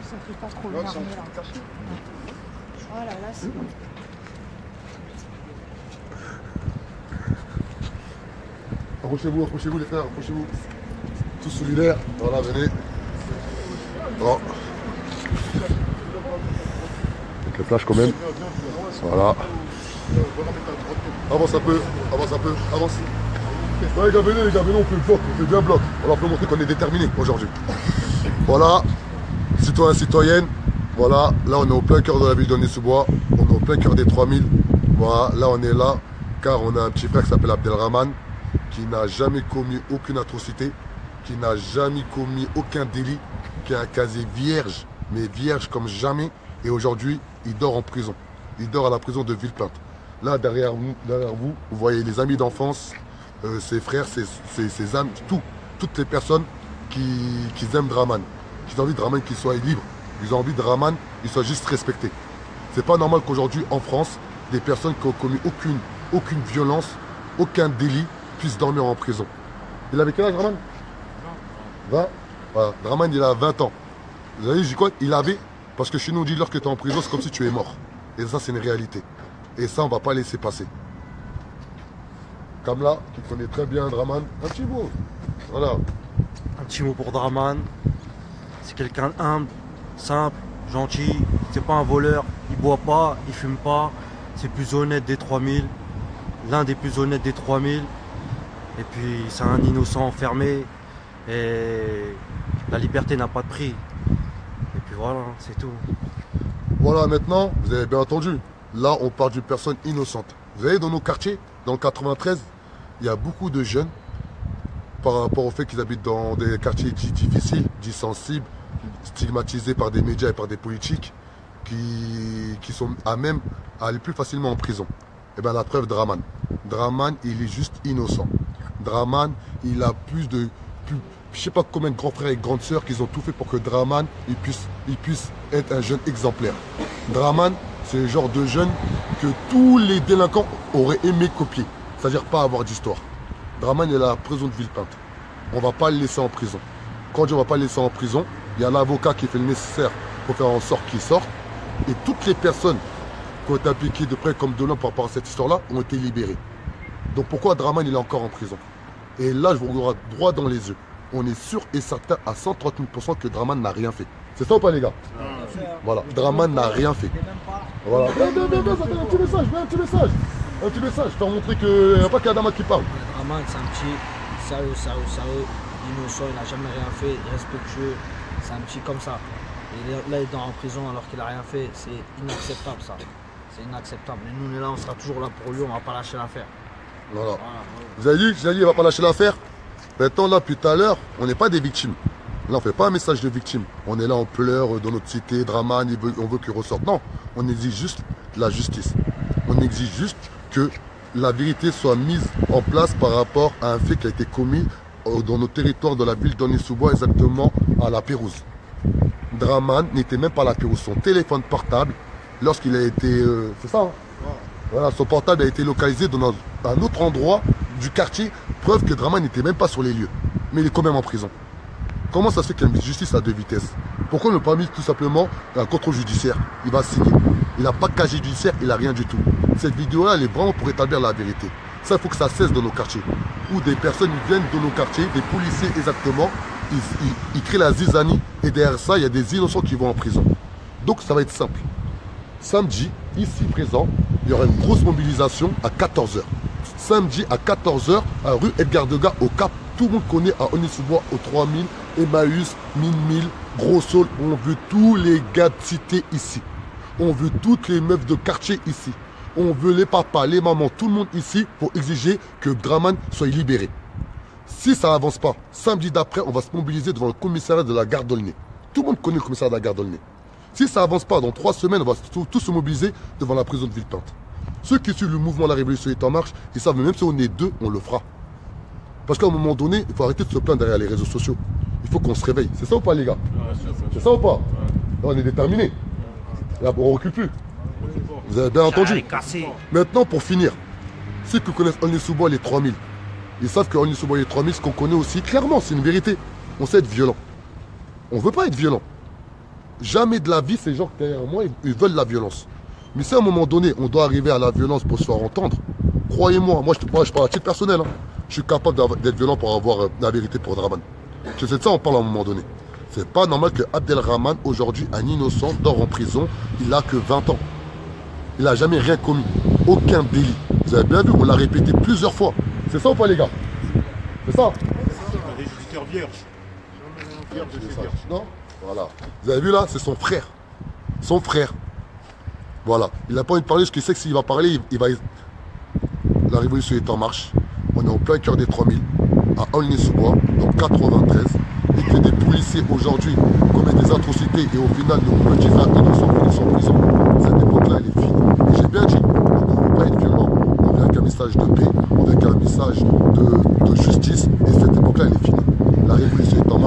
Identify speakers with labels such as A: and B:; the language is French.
A: ça fait pas trop énervé là. Voilà, là c'est bon.
B: Approchez-vous les frères, approchez-vous. Tous solidaires, voilà, venez. Bon. Avec le flash quand même. Voilà. Avance un peu, avance. Ouais, les gars, venez, on fait le bloc, on fait bien bloc. On leur peut montrer qu'on est déterminé aujourd'hui. Voilà, citoyens, citoyennes. Voilà, là on est au plein cœur de la ville d'Aulnay-sous-Bois. On est au plein cœur des 3000. Voilà, là on est là, car on a un petit frère qui s'appelle Abdelrahman, qui n'a jamais commis aucune atrocité, qui n'a jamais commis aucun délit, qui a un casier vierge, mais vierge comme jamais. Et aujourd'hui, il dort en prison. Il dort à la prison de Villepinte. Là, derrière vous, vous voyez les amis d'enfance, ses frères, ses amis, toutes les personnes qui aiment Draman, qui ont envie de Draman qu'il soit libre. Ils ont envie de Draman, il soit juste respecté. C'est pas normal qu'aujourd'hui, en France, des personnes qui ont commis aucune violence, aucun délit, puissent dormir en prison. Il avait quel âge, Draman? 20. Voilà. Draman, il a 20 ans. Vous avez dit quoi? Il avait, parce que chez nous, on dit lorsque tu es en prison, c'est comme si tu es mort. Et ça, c'est une réalité. Et ça, on ne va pas laisser passer. Kamla, qui connaît très bien Draman, un petit mot. Voilà.
C: Un petit mot pour Draman. C'est quelqu'un humble, simple, gentil. C'est pas un voleur. Il boit pas, il fume pas. C'est le plus honnête des 3000. L'un des plus honnêtes des 3000. Et puis, c'est un innocent enfermé. Et la liberté n'a pas de prix. Et puis voilà, c'est tout.
B: Voilà, maintenant, vous avez bien entendu. Là, on parle d'une personne innocente. Vous voyez, dans nos quartiers, dans le 93, il y a beaucoup de jeunes, par rapport au fait qu'ils habitent dans des quartiers dits difficiles, dits sensibles, stigmatisés par des médias et par des politiques, qui sont à même à aller plus facilement en prison. Et bien la preuve, Draman. Draman, il est juste innocent. Draman, il a je ne sais pas combien de grands frères et grandes sœurs qui ont tout fait pour que Draman il puisse être un jeune exemplaire. Draman, c'est le genre de jeune que tous les délinquants auraient aimé copier. C'est-à-dire pas avoir d'histoire. Draman est à la prison de Villepinte. On ne va pas le laisser en prison. Quand on dit on ne va pas le laisser en prison, il y a l'avocat qui fait le nécessaire pour faire en sorte qu'il sorte. Et toutes les personnes qui ont été impliquées de près comme de loin par rapport à cette histoire-là ont été libérées. Donc pourquoi Draman il est encore en prison? Et là, je vous regarde droit dans les yeux. On est sûr et certain à 130 000% que Draman n'a rien fait. C'est ça ou pas, les gars? Voilà, Draman n'a rien fait. Voilà. Viens, un petit message, un petit message, pour montrer qu'il n'y a pas qu'Adama qui parle.
D: Draman, c'est un petit sérieux, innocent, il n'a jamais rien fait, respectueux, c'est un petit comme ça. Et là, il est en prison alors qu'il n'a rien fait, c'est inacceptable ça. C'est inacceptable. Mais nous, on est là, on sera toujours là pour lui, on ne va pas lâcher l'affaire.
B: Voilà. Vous avez dit, il ne va pas lâcher l'affaire. Maintenant, là, depuis tout à l'heure, on n'est pas des victimes. Là, on ne fait pas un message de victime. On est là, on pleure dans notre cité, Draman, on veut qu'il ressorte. Non, on exige juste la justice. On exige juste que la vérité soit mise en place par rapport à un fait qui a été commis dans nos territoires de la ville d'Aulnay-sous-Bois, exactement à la Pérouse. Draman n'était même pas à la Pérouse. Son téléphone portable, lorsqu'il a été... c'est ça, hein? Voilà, son portable a été localisé dans un autre endroit du quartier, preuve que Draman n'était même pas sur les lieux. Mais il est quand même en prison. Comment ça se fait qu'il y a une justice à deux vitesses? Pourquoi ne pas mis tout simplement un contrôle judiciaire? Il va signer. Il n'a pas de casier judiciaire, il n'a rien du tout. Cette vidéo-là, elle est vraiment pour établir la vérité. Ça, il faut que ça cesse dans nos quartiers. Où des personnes viennent dans nos quartiers, des policiers exactement, ils créent la zizanie et derrière ça, il y a des innocents qui vont en prison. Donc ça va être simple. Samedi, ici présent, il y aura une grosse mobilisation à 14 h. Samedi à 14 h, à rue Edgar Degas au Cap. Tout le monde connaît à Aulnay-sous-Bois, au 3000, Emmaüs, Mine, Gros Saul. On veut tous les gars de cité ici. On veut toutes les meufs de quartier ici. On veut les papas, les mamans, tout le monde ici pour exiger que Draman soit libéré. Si ça n'avance pas, samedi d'après, on va se mobiliser devant le commissariat de la gare d'Aulnay. Tout le monde connaît le commissariat de la gare d'Aulnay. Si ça n'avance pas, dans 3 semaines, on va tous se mobiliser devant la prison de Villepinte. Ceux qui suivent le mouvement La Révolution est en marche, ils savent que même si on est deux, on le fera. Parce qu'à un moment donné, il faut arrêter de se plaindre derrière les réseaux sociaux. Il faut qu'on se réveille. C'est ça ou pas, les gars? C'est ça ou pas? Là, on est déterminés. Là, on ne recule plus. Vous avez bien entendu. Maintenant, pour finir, ceux qui connaissent Aulnay-sous-Bois, les 3000, ils savent que Aulnay-sous-Bois, les 3000, ce qu'on connaît aussi, clairement, c'est une vérité. On sait être violent. On ne veut pas être violent. jamais de la vie, ces gens derrière moi, ils veulent la violence. Mais si à un moment donné, on doit arriver à la violence pour se faire entendre, croyez-moi, moi je parle à titre personnel, hein, je suis capable d'être violent pour avoir la vérité pour Draman. C'est de ça on parle à un moment donné. C'est pas normal que Abdelrahman, aujourd'hui, un innocent, dort en prison, il a que 20 ans. Il n'a jamais rien commis, aucun délit. Vous avez bien vu, on l'a répété plusieurs fois. C'est ça ou pas les gars? C'est ça?
E: Un régisseur vierge. Vierge de chez vierge.
B: Non? Voilà. Vous avez vu là, c'est son frère. Son frère. Voilà. Il n'a pas envie de parler parce qu'il sait que s'il va parler, il va... La révolution est en marche. On est en plein cœur des 3000, à Aulnay-sous-Bois, dans 93. Et que des policiers aujourd'hui commettent des atrocités et au final nous disent à innocents qu'ils sont en prison. Cette époque-là, elle est finie. Et j'ai bien dit, on ne veut pas être violent. On vient avec un message de paix, on vient avec un message de justice. Et cette époque-là, elle est finie. La révolution est en marche.